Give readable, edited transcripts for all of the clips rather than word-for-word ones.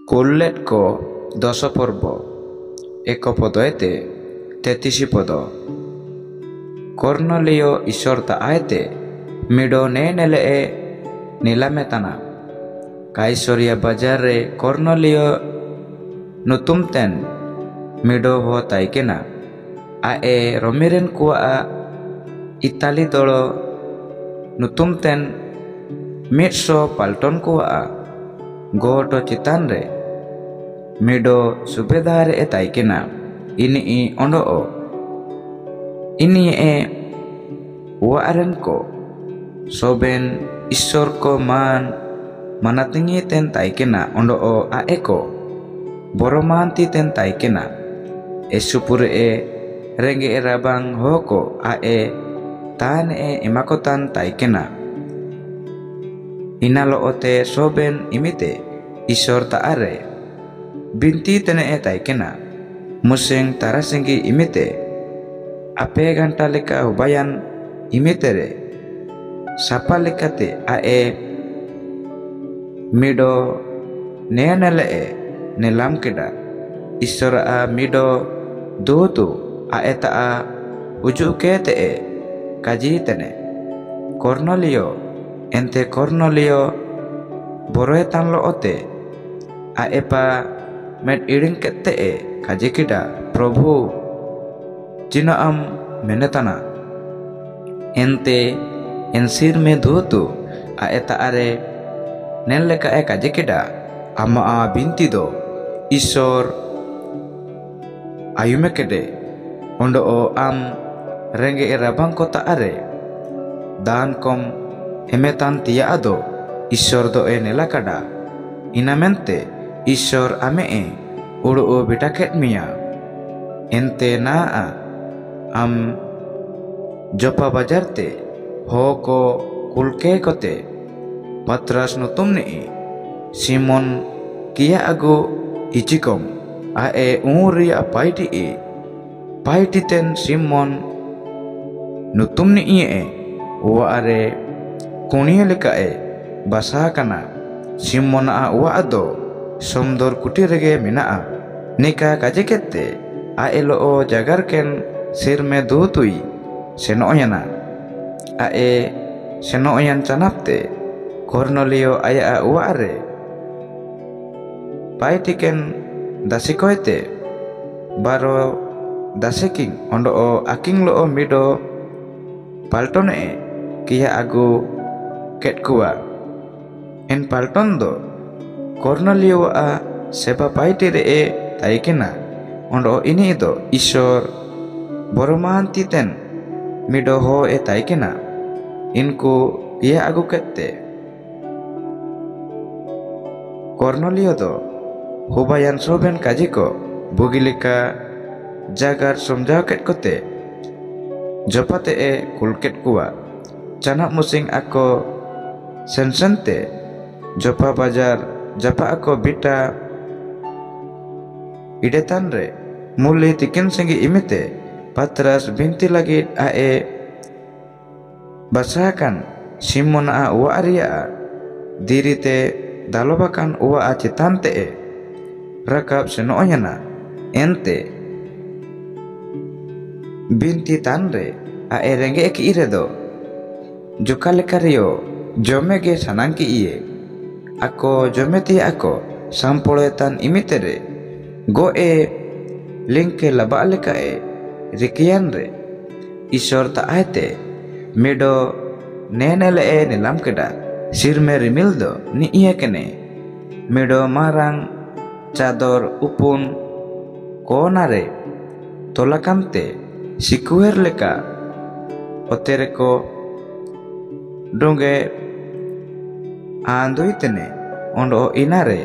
Kullet ko doso porbo eko podo ete tetisi podo Cornelio isorta aete mido nenele e nilametana Kaisoria bazare Cornelio nutumten mido ho taikena ae romiren kuwa a Itali dolo nutumten mitso palton kuwa a goto citanre mido subedare e taikena ini I ondo o ini e waaren ko soben isor ko manatingi ten taikena ondo o a eko boromanti ten taikena esupure e renge e rabang hoko a e tan e imakotan taikena inalo ote soben imite isor taare binti tene e taikena museng tarasengi imite ape ganta leka hubayan imitere sapa lekate ae mido nenele e nelam keda isora a mido dutu ae ta a ujuke te e kaji tene Cornelio ente Cornelio boroetan lo ote ae pa med iring kete e kaji keda Prabhu Jina am menetana ente ensir me dhutu a eta are nenleka e kajekeda ama a binti do isor ayumekede ondo o am renge e rabang kota are dan kom emetan tia ado isor do e nelakada inamente isor ame e uru o bitaket mia ente naa am jopa bajarte hoko kulke kote patras nutum ni Simon kia ago ichikom ae uri a paiti ten Simon nutum ni e wa are kunia leka e basa kana Simon a wa ado somdor kutirege minaa nika kajekete ae lo o jagarken sirme dutui senoyana ae senoyan canapte Cornelio aya a uare paitiken dasikoete baro daseking ondo o aking lo o mido paltone e kia agu ketkua en palton do Cornelio a seba paitire e taikena ondo ini do isor boromanti ten mido ho e taikena inku ia agu kette Cornelio do hubayan soben kajiko bugilika jagar somjau ket kote jopate e kulket kuwa canak musing ako sensente jopa bajar japa ako bita idetan re muli tikin sengi imite Patras binti lagi ae basakan Simon a uwa aria dirite dalobakan uwa a citante e rakap senoyana ente binti tanre ae renge eki iredo jukalekario jomege sanangki iye ako jometi ako sampoletan imitere go e lingke laba leka e rikian re isor ta aete mido nenele e nilam keda sirme rimil do ni iya kene mido marang cador upun konare tolakante sikuer leka otereko donge andoitene ondo inare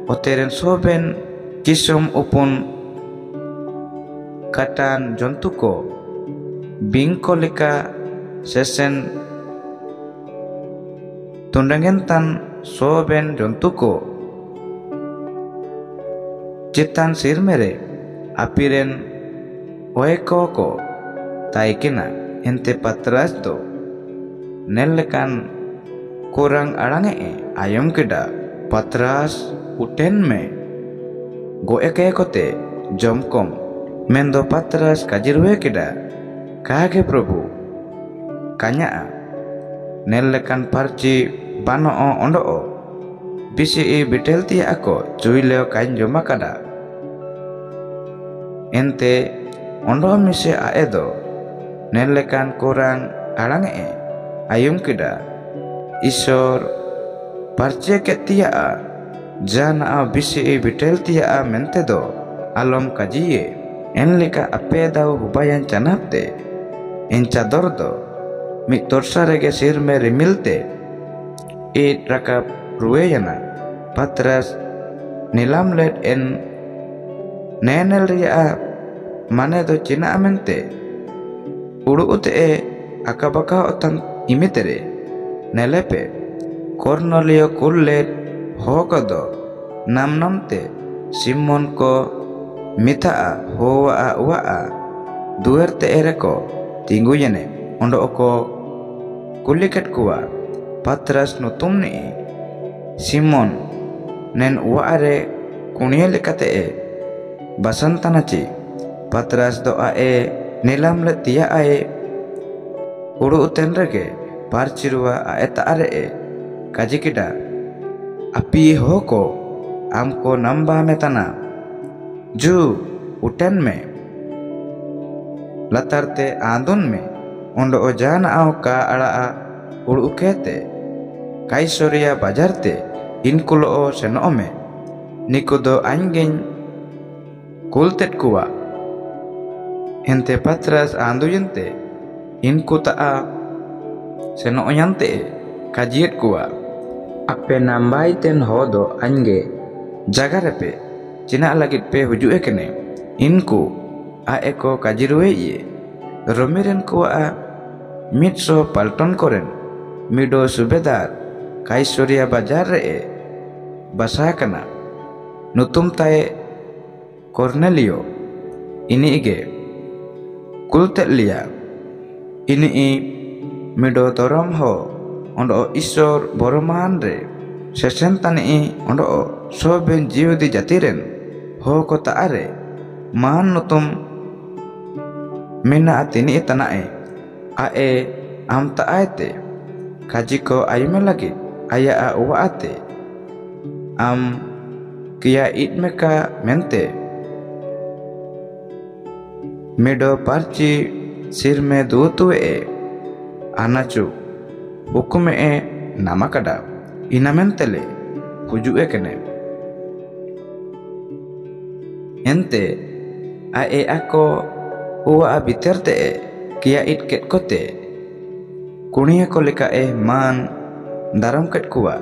oteren soben kisom upun katan jontuko bingko leka sesen tundangentan soben jontuko citan sirmere apiren oeko ko taikena ente Patras do nelekan kurang arange ayam keda Patras uten me goe ke kote jomkom mendo Patras kajirwe keda kage Prabhu kanya nelekan parci bano ondo bisi bitelti ako cuileo kain joma kada ente ondo mise aedo nelekan kurang alange ayum keda isor parci ketia jana bisi bitelti mente do alom kajiye enleka apedau hubayan canapte encador do mi torsarege sirme rimilte it rakap rueyana Patras nilamlet en nenel ria mane do cina amente uru ute akabaka otan imitere nelepe Cornelio kullet hokodo namnamte Simon ko mitaa hoa waa duerte ereko tingguyene ondo oko kuliket kuwa Patras nutumni Simon nen waare kuniele kate basantanaci Patras doa nilam letia uru uten rege parcirua eta are kajikida api hoko amko namba metana ju uten me latarte andun me ondo ojana au ka ala uru ukete Kaisoria bajarte inkulo senome nikudo angen kultet kuwa ente Patras anduyente inkuta senoyante kajiet kuwa ape nambaiten hodo ange jagarepe cina lagit pe hujue kene inku eko kajirue ye romiren kuwa mitso palton koren mido subedar Kaisoria bajar basakana nutum tae Cornelio ini ige kultet lia ini mido torom ho ondo isor boromandre sesentani ondo soben jiu di jatiren ho kota are man nutum mina atini itanae am taate kajiko ayume lagi aya waate am kia itmeka mente mido parci sirme dutu anacu hukume namakada inamentele hujue kene ente ako uwa abiterte kia itket kote kunia koleka man daram ket kuwa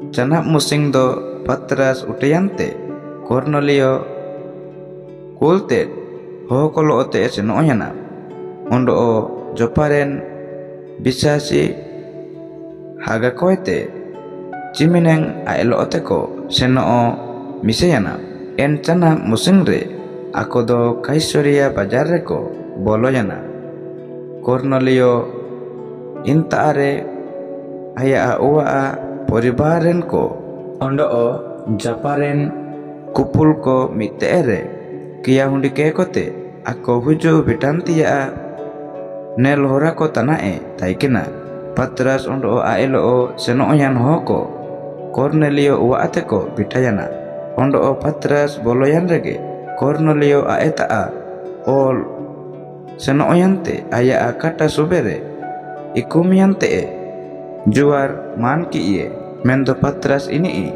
canap musing do Patras uteyante Cornelio kultet ho kolo ote senoyana ondo joparen bisa si haga koete cimineng aelo oteko seno miseyana en cana musingre ako do Kaisoria bajarreko boloyana Cornelio intaare aya uwa poribaren ko ondo japaren kupul ko mitere kia hundi ke kote ako huju bitantia nel hora ko tanae taikina Patras ondo aelo senoyan hoko Cornelio uwa ateko bitayana ondo Patras boloyan rege Cornelio aeta ol senoyante aya kata subere ikumiante juar man ki iye mendo Patras ini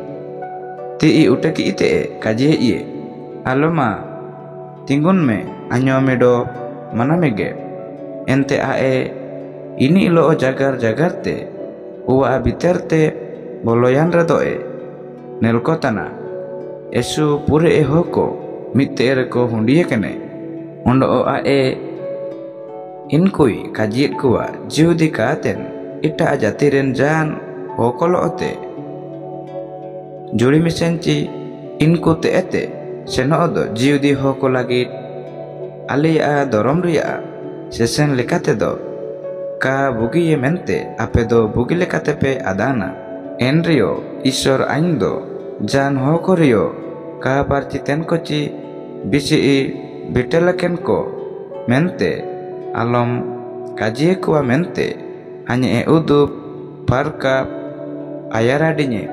ti uteki ite kaje iye aloma tingun me anyo medo manamege ente ini lo jagar jagarte uwa abiterte boloyan radoe nel kotana esu pure hoko mitere ko hundie kene ondo inkui kajiet kuwa judi katen ita ajatiren jan hokolo ote juri misenci inku te ete senodo judi hoko lagi alia dorom ria sesen lekate do ka bugi mente ape do bugi lekate pe adana enrio Ishor aindo jan ho korio ka parciten koci bisi bitelaken ko mente alom kaji kuwa mente hanya udup parka ayaradinye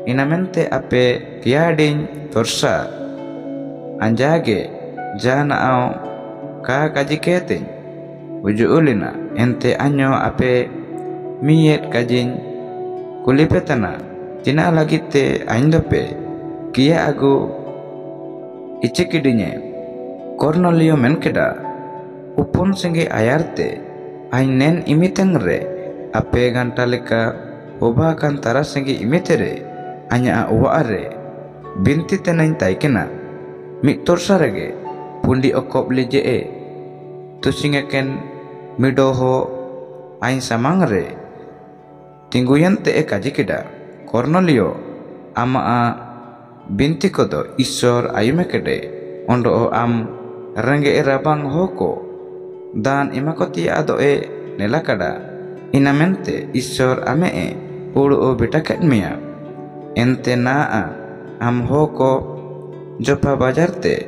ina mente ape kiading torsa anjage jana au ka kaji keting uju ulina ente anyo ape miyet kajin kulipetana tina lagi te aindope kia agu icekidinye Cornelio menkeda upon sengge ayarte ainen imitengre ape gantaleka oba kantara sengge imitere anya uwaare binti tenain taikena miktor sarage pundi okop leje tusingeken midoho ain samangre tingguyan te kajikeda Cornelio ama binti kodo Ishor ayumekede ondo am renge erabang hoko dan imakoti adoe nelakada inamente Ishor amee ulu betaket mia ente naa am hoko jopa bajarte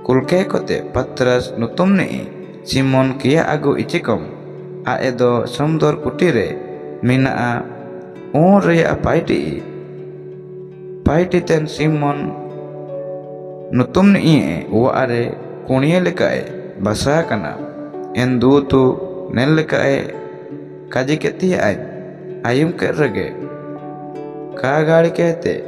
kulke kote Patras nutumni Simon kia agu ichikom aedo somdor kutire minaa ore apaiti ten Simon nutumni uare kunie lekae basa kana endu tu nel lekae kajiketi ayum ke rege kagari kete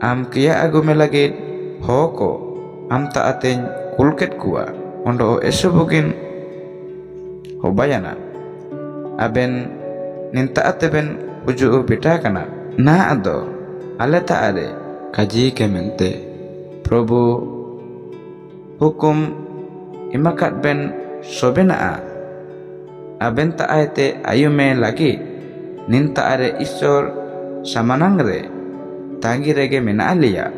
am kia agu melagit hoko am taaten kulket kuwa ondo esubugin hobayana aben ninta ateben uju bita kana na ado ale taare kaji kemente Probu hukum imakat ben sobena aben taate ayume lagi ninta are Ishor samanangre tangi rege mena alia